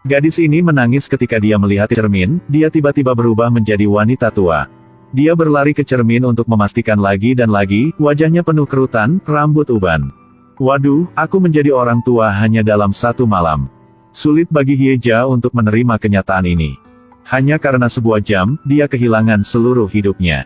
Gadis ini menangis ketika dia melihat cermin, dia tiba-tiba berubah menjadi wanita tua. Dia berlari ke cermin untuk memastikan lagi dan lagi, wajahnya penuh kerutan, rambut uban. Waduh, aku menjadi orang tua hanya dalam satu malam. Sulit bagi Hyeja untuk menerima kenyataan ini. Hanya karena sebuah jam, dia kehilangan seluruh hidupnya.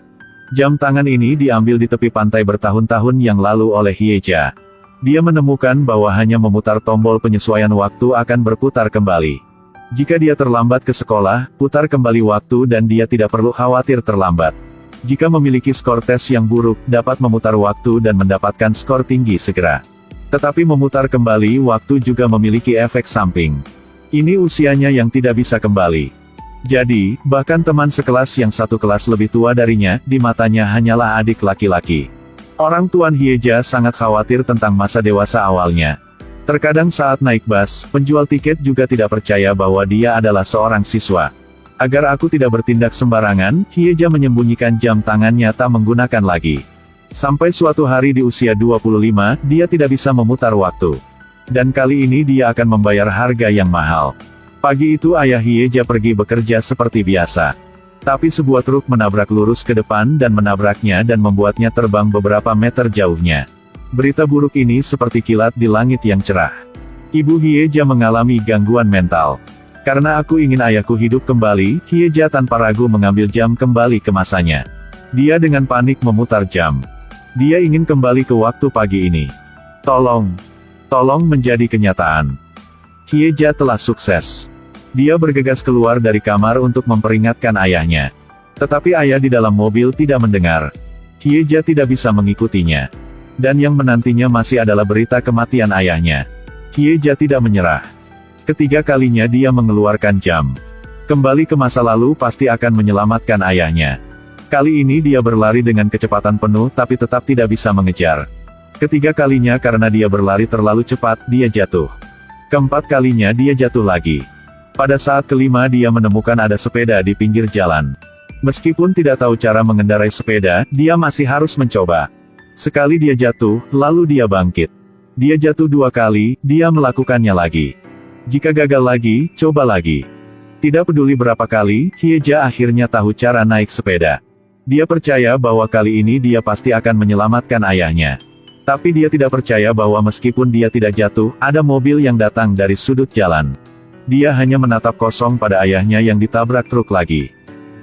Jam tangan ini diambil di tepi pantai bertahun-tahun yang lalu oleh Hyeja. Dia menemukan bahwa hanya memutar tombol penyesuaian waktu akan berputar kembali. Jika dia terlambat ke sekolah, putar kembali waktu dan dia tidak perlu khawatir terlambat. Jika memiliki skor tes yang buruk, dapat memutar waktu dan mendapatkan skor tinggi segera. Tetapi memutar kembali waktu juga memiliki efek samping. Ini usianya yang tidak bisa kembali. Jadi, bahkan teman sekelas yang satu kelas lebih tua darinya, di matanya hanyalah adik laki-laki. Orang tuan Hyeja sangat khawatir tentang masa dewasa awalnya. Terkadang saat naik bus, penjual tiket juga tidak percaya bahwa dia adalah seorang siswa. Agar aku tidak bertindak sembarangan, Hyeja menyembunyikan jam tangannya tak menggunakan lagi. Sampai suatu hari di usia 25, dia tidak bisa memutar waktu. Dan kali ini dia akan membayar harga yang mahal. Pagi itu ayah Hyeja pergi bekerja seperti biasa. Tapi sebuah truk menabrak lurus ke depan dan menabraknya dan membuatnya terbang beberapa meter jauhnya. Berita buruk ini seperti kilat di langit yang cerah. Ibu Hyeja mengalami gangguan mental. Karena aku ingin ayahku hidup kembali, Hyeja tanpa ragu mengambil jam kembali ke masanya. Dia dengan panik memutar jam. Dia ingin kembali ke waktu pagi ini. Tolong menjadi kenyataan. Hyeja telah sukses. Dia bergegas keluar dari kamar untuk memperingatkan ayahnya. Tetapi ayah di dalam mobil tidak mendengar. Hyeja tidak bisa mengikutinya. Dan yang menantinya masih adalah berita kematian ayahnya. Hyeja tidak menyerah. Ketiga kalinya dia mengeluarkan jam. Kembali ke masa lalu pasti akan menyelamatkan ayahnya. Kali ini dia berlari dengan kecepatan penuh tapi tetap tidak bisa mengejar. Ketiga kalinya karena dia berlari terlalu cepat, dia jatuh. Keempat kalinya dia jatuh lagi. Pada saat kelima dia menemukan ada sepeda di pinggir jalan. Meskipun tidak tahu cara mengendarai sepeda, dia masih harus mencoba. Sekali dia jatuh, lalu dia bangkit. Dia jatuh dua kali, dia melakukannya lagi. Jika gagal lagi, coba lagi. Tidak peduli berapa kali, Hyeja akhirnya tahu cara naik sepeda. Dia percaya bahwa kali ini dia pasti akan menyelamatkan ayahnya. Tapi dia tidak percaya bahwa meskipun dia tidak jatuh, ada mobil yang datang dari sudut jalan. Dia hanya menatap kosong pada ayahnya yang ditabrak truk lagi.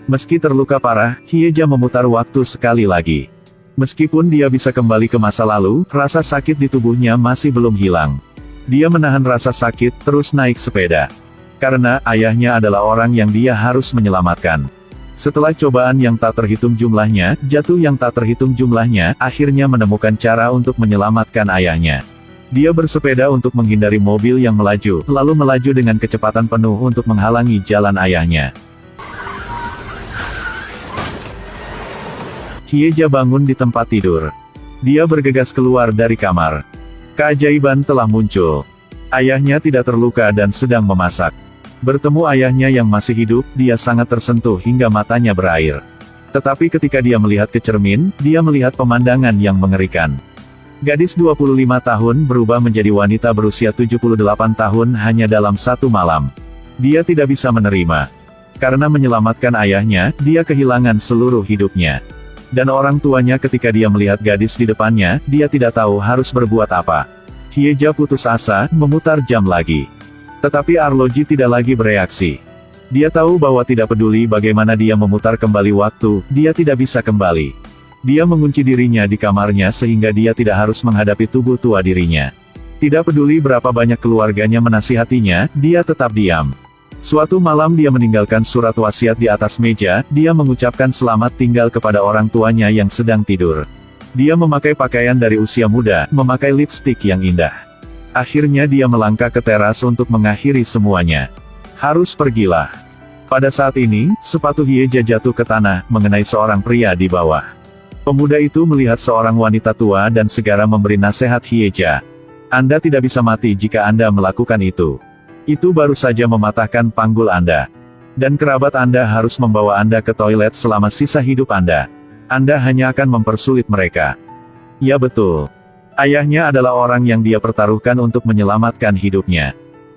Meski terluka parah, Hyeja memutar waktu sekali lagi. Meskipun dia bisa kembali ke masa lalu, rasa sakit di tubuhnya masih belum hilang. Dia menahan rasa sakit, terus naik sepeda. Karena, ayahnya adalah orang yang dia harus menyelamatkan. Setelah cobaan yang tak terhitung jumlahnya, jatuh yang tak terhitung jumlahnya, akhirnya menemukan cara untuk menyelamatkan ayahnya. Dia bersepeda untuk menghindari mobil yang melaju, lalu melaju dengan kecepatan penuh untuk menghalangi jalan ayahnya. Hyeja bangun di tempat tidur. Dia bergegas keluar dari kamar. Keajaiban telah muncul. Ayahnya tidak terluka dan sedang memasak. Bertemu ayahnya yang masih hidup, dia sangat tersentuh hingga matanya berair. Tetapi ketika dia melihat ke cermin, dia melihat pemandangan yang mengerikan. Gadis 25 tahun berubah menjadi wanita berusia 78 tahun hanya dalam satu malam. Dia tidak bisa menerima. Karena menyelamatkan ayahnya, dia kehilangan seluruh hidupnya. Dan orang tuanya ketika dia melihat gadis di depannya, dia tidak tahu harus berbuat apa. Hyeja putus asa, memutar jam lagi. Tetapi arloji tidak lagi bereaksi. Dia tahu bahwa tidak peduli bagaimana dia memutar kembali waktu, dia tidak bisa kembali. Dia mengunci dirinya di kamarnya sehingga dia tidak harus menghadapi tubuh tua dirinya. Tidak peduli berapa banyak keluarganya menasihatinya, dia tetap diam. Suatu malam dia meninggalkan surat wasiat di atas meja, dia mengucapkan selamat tinggal kepada orang tuanya yang sedang tidur. Dia memakai pakaian dari usia muda, memakai lipstik yang indah. Akhirnya dia melangkah ke teras untuk mengakhiri semuanya. Harus pergilah. Pada saat ini, sepatu Hyeja jatuh ke tanah, mengenai seorang pria di bawah. Pemuda itu melihat seorang wanita tua dan segera memberi nasihat Hyeja. Anda tidak bisa mati jika Anda melakukan itu. Itu baru saja mematahkan panggul Anda. Dan kerabat Anda harus membawa Anda ke toilet selama sisa hidup Anda. Anda hanya akan mempersulit mereka. Ya betul. Ayahnya adalah orang yang dia pertaruhkan untuk menyelamatkan hidupnya.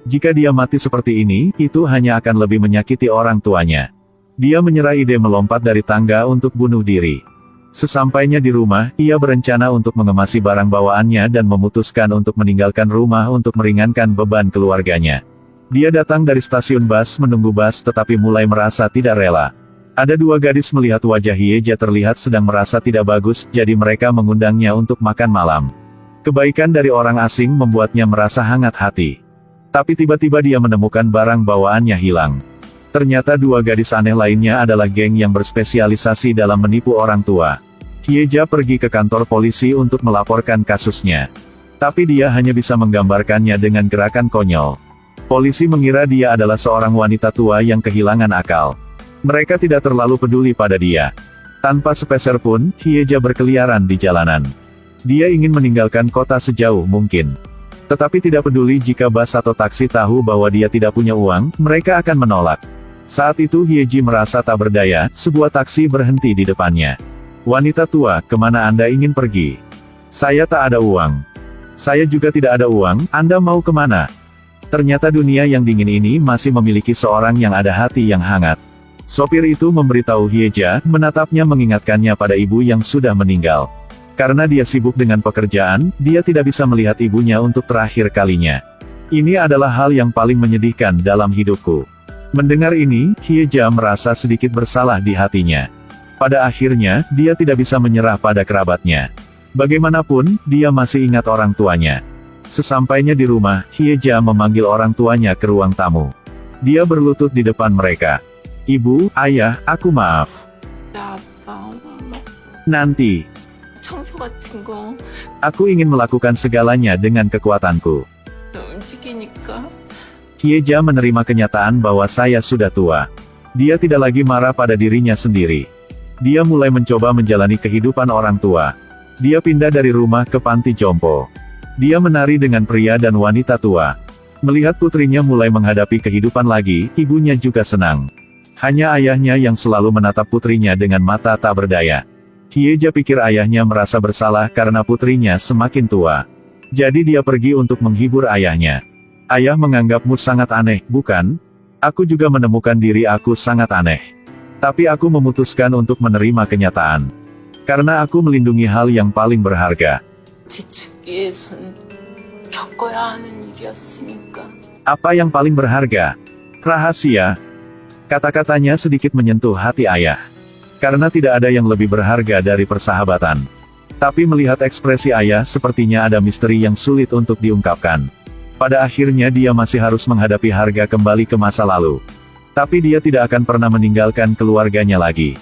Jika dia mati seperti ini, itu hanya akan lebih menyakiti orang tuanya. Dia menyerah ide melompat dari tangga untuk bunuh diri. Sesampainya di rumah, ia berencana untuk mengemasi barang bawaannya dan memutuskan untuk meninggalkan rumah untuk meringankan beban keluarganya. Dia datang dari stasiun bus menunggu bus tetapi mulai merasa tidak rela. Ada dua gadis melihat wajah Hyeja terlihat sedang merasa tidak bagus, jadi mereka mengundangnya untuk makan malam. Kebaikan dari orang asing membuatnya merasa hangat hati. Tapi tiba-tiba dia menemukan barang bawaannya hilang. Ternyata dua gadis aneh lainnya adalah geng yang berspesialisasi dalam menipu orang tua. Hyeja pergi ke kantor polisi untuk melaporkan kasusnya. Tapi dia hanya bisa menggambarkannya dengan gerakan konyol. Polisi mengira dia adalah seorang wanita tua yang kehilangan akal. Mereka tidak terlalu peduli pada dia. Tanpa sepeser pun, Hyeja berkeliaran di jalanan. Dia ingin meninggalkan kota sejauh mungkin. Tetapi tidak peduli jika bus atau taksi tahu bahwa dia tidak punya uang, mereka akan menolak. Saat itu Hyeji merasa tak berdaya, sebuah taksi berhenti di depannya. Wanita tua, kemana Anda ingin pergi? Saya tak ada uang. Saya juga tidak ada uang, Anda mau kemana? Ternyata dunia yang dingin ini masih memiliki seorang yang ada hati yang hangat. Sopir itu memberitahu Hyeja, menatapnya mengingatkannya pada ibu yang sudah meninggal. Karena dia sibuk dengan pekerjaan, dia tidak bisa melihat ibunya untuk terakhir kalinya. Ini adalah hal yang paling menyedihkan dalam hidupku. Mendengar ini, Hyeja merasa sedikit bersalah di hatinya. Pada akhirnya, dia tidak bisa menyerah pada kerabatnya. Bagaimanapun, dia masih ingat orang tuanya. Sesampainya di rumah, Hyeja memanggil orang tuanya ke ruang tamu. Dia berlutut di depan mereka. Ibu, ayah, aku maaf. Nanti. 청소 같은 거 Aku ingin melakukan segalanya dengan kekuatanku. 움직이니까 Hyeja menerima kenyataan bahwa saya sudah tua. Dia tidak lagi marah pada dirinya sendiri. Dia mulai mencoba menjalani kehidupan orang tua. Dia pindah dari rumah ke panti jompo. Dia menari dengan pria dan wanita tua. Melihat putrinya mulai menghadapi kehidupan lagi, ibunya juga senang. Hanya ayahnya yang selalu menatap putrinya dengan mata tak berdaya. Hyeja pikir ayahnya merasa bersalah karena putrinya semakin tua. Jadi dia pergi untuk menghibur ayahnya. Ayah menganggapmu sangat aneh, bukan? Aku juga menemukan diri aku sangat aneh. Tapi aku memutuskan untuk menerima kenyataan. Karena aku melindungi hal yang paling berharga. 뒤집기에서는 겪어야 하는 일이었으니까. Apa yang paling berharga? Rahasia. Kata-katanya sedikit menyentuh hati ayah. Karena tidak ada yang lebih berharga dari persahabatan. Tapi melihat ekspresi ayah sepertinya ada misteri yang sulit untuk diungkapkan. Pada akhirnya dia masih harus menghadapi harga kembali ke masa lalu. Tapi dia tidak akan pernah meninggalkan keluarganya lagi.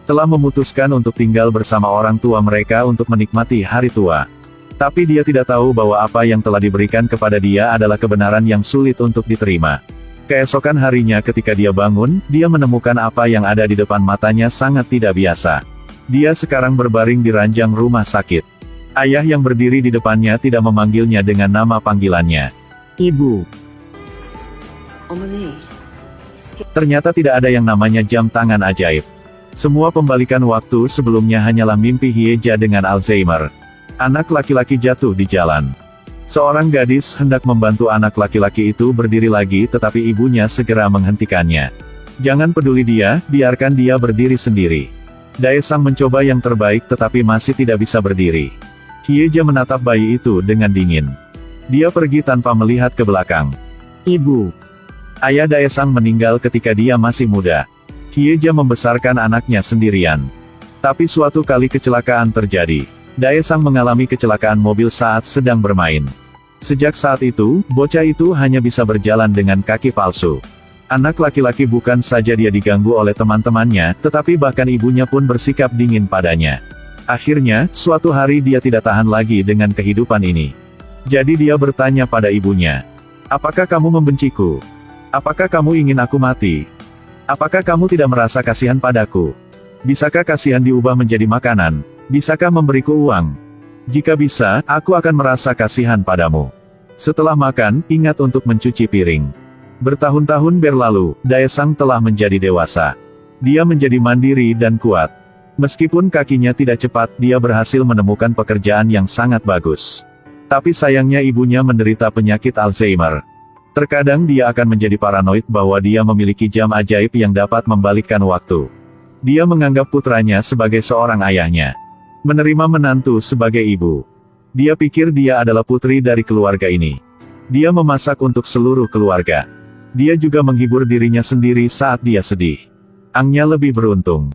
Telah memutuskan untuk tinggal bersama orang tua mereka untuk menikmati hari tua. Tapi dia tidak tahu bahwa apa yang telah diberikan kepada dia adalah kebenaran yang sulit untuk diterima. Keesokan harinya ketika dia bangun, dia menemukan apa yang ada di depan matanya sangat tidak biasa. Dia sekarang berbaring di ranjang rumah sakit. Ayah yang berdiri di depannya tidak memanggilnya dengan nama panggilannya. Ibu. 어머니, Ternyata tidak ada yang namanya jam tangan ajaib. Semua pembalikan waktu sebelumnya hanyalah mimpi Hyeja dengan Alzheimer. Anak laki-laki jatuh di jalan. Seorang gadis hendak membantu anak laki-laki itu berdiri lagi tetapi ibunya segera menghentikannya. Jangan peduli dia, biarkan dia berdiri sendiri. Daesang mencoba yang terbaik tetapi masih tidak bisa berdiri. Hyeja menatap bayi itu dengan dingin. Dia pergi tanpa melihat ke belakang. Ibu. Ayah Daesang meninggal ketika dia masih muda. Hyeja membesarkan anaknya sendirian. Tapi suatu kali kecelakaan terjadi. Daesang mengalami kecelakaan mobil saat sedang bermain. Sejak saat itu, bocah itu hanya bisa berjalan dengan kaki palsu. Anak laki-laki bukan saja dia diganggu oleh teman-temannya, tetapi bahkan ibunya pun bersikap dingin padanya. Akhirnya, suatu hari dia tidak tahan lagi dengan kehidupan ini. Jadi dia bertanya pada ibunya, "Apakah kamu membenciku? Apakah kamu ingin aku mati? Apakah kamu tidak merasa kasihan padaku? Bisakah kasihan diubah menjadi makanan? Bisakah memberiku uang? Jika bisa, aku akan merasa kasihan padamu." Setelah makan, ingat untuk mencuci piring. Bertahun-tahun berlalu, Daesang telah menjadi dewasa. Dia menjadi mandiri dan kuat. Meskipun kakinya tidak cepat, dia berhasil menemukan pekerjaan yang sangat bagus. Tapi sayangnya ibunya menderita penyakit Alzheimer. Terkadang dia akan menjadi paranoid bahwa dia memiliki jam ajaib yang dapat membalikkan waktu. Dia menganggap putranya sebagai seorang ayahnya. Menerima menantu sebagai ibu. Dia pikir dia adalah putri dari keluarga ini. Dia memasak untuk seluruh keluarga. Dia juga menghibur dirinya sendiri saat dia sedih. Angnya lebih beruntung.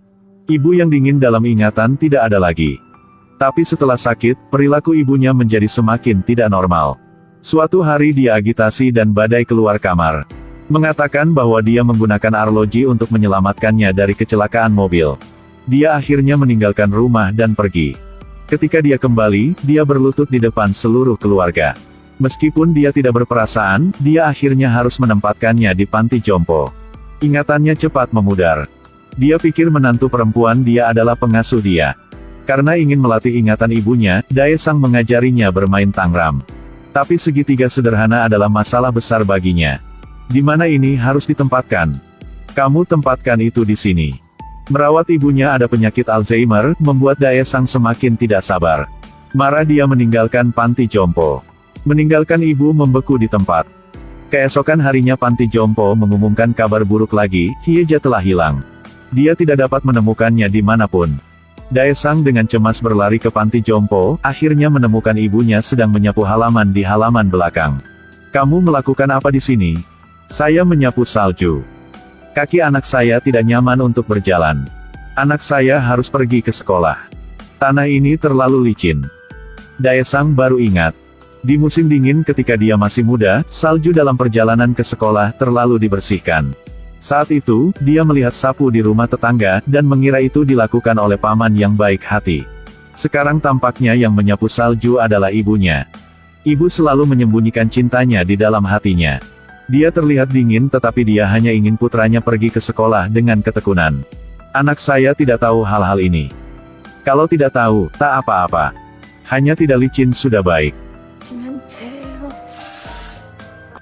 Ibu yang dingin dalam ingatan tidak ada lagi. Tapi setelah sakit, perilaku ibunya menjadi semakin tidak normal. Suatu hari dia agitasi dan badai keluar kamar. Mengatakan bahwa dia menggunakan arloji untuk menyelamatkannya dari kecelakaan mobil. Dia akhirnya meninggalkan rumah dan pergi. Ketika dia kembali, dia berlutut di depan seluruh keluarga. Meskipun dia tidak berperasaan, dia akhirnya harus menempatkannya di panti jompo. Ingatannya cepat memudar. Dia pikir menantu perempuan dia adalah pengasuh dia. Karena ingin melatih ingatan ibunya, Daesang mengajarinya bermain tangram. Tapi segitiga sederhana adalah masalah besar baginya. Di mana ini harus ditempatkan? Kamu tempatkan itu di sini. Merawat ibunya ada penyakit Alzheimer, membuat Daesang semakin tidak sabar. Marah dia meninggalkan panti jompo. Meninggalkan ibu membeku di tempat. Keesokan harinya panti jompo mengumumkan kabar buruk lagi, Hyeja telah hilang. Dia tidak dapat menemukannya dimanapun. Daesang dengan cemas berlari ke panti jompo, akhirnya menemukan ibunya sedang menyapu halaman di halaman belakang. Kamu melakukan apa di sini? Saya menyapu salju. Kaki anak saya tidak nyaman untuk berjalan. Anak saya harus pergi ke sekolah. Tanah ini terlalu licin. Daesang baru ingat. Di musim dingin ketika dia masih muda, salju dalam perjalanan ke sekolah terlalu dibersihkan. Saat itu, dia melihat sapu di rumah tetangga, dan mengira itu dilakukan oleh paman yang baik hati. Sekarang tampaknya yang menyapu salju adalah ibunya. Ibu selalu menyembunyikan cintanya di dalam hatinya. Dia terlihat dingin tetapi dia hanya ingin putranya pergi ke sekolah dengan ketekunan. Anak saya tidak tahu hal-hal ini. Kalau tidak tahu, tak apa-apa. Hanya tidak licin sudah baik.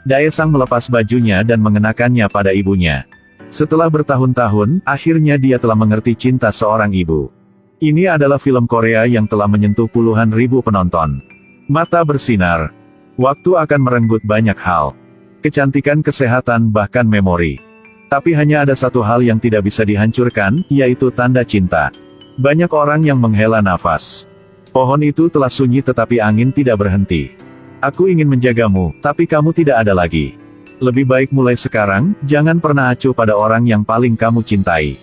Daesang melepas bajunya dan mengenakannya pada ibunya. Setelah bertahun-tahun, akhirnya dia telah mengerti cinta seorang ibu. Ini adalah film Korea yang telah menyentuh puluhan ribu penonton. Mata bersinar. Waktu akan merenggut banyak hal. Kecantikan, kesehatan, bahkan memori. Tapi hanya ada satu hal yang tidak bisa dihancurkan, yaitu tanda cinta. Banyak orang yang menghela nafas. Pohon itu telah sunyi tetapi angin tidak berhenti. Aku ingin menjagamu, tapi kamu tidak ada lagi. Lebih baik mulai sekarang, jangan pernah acuh pada orang yang paling kamu cintai.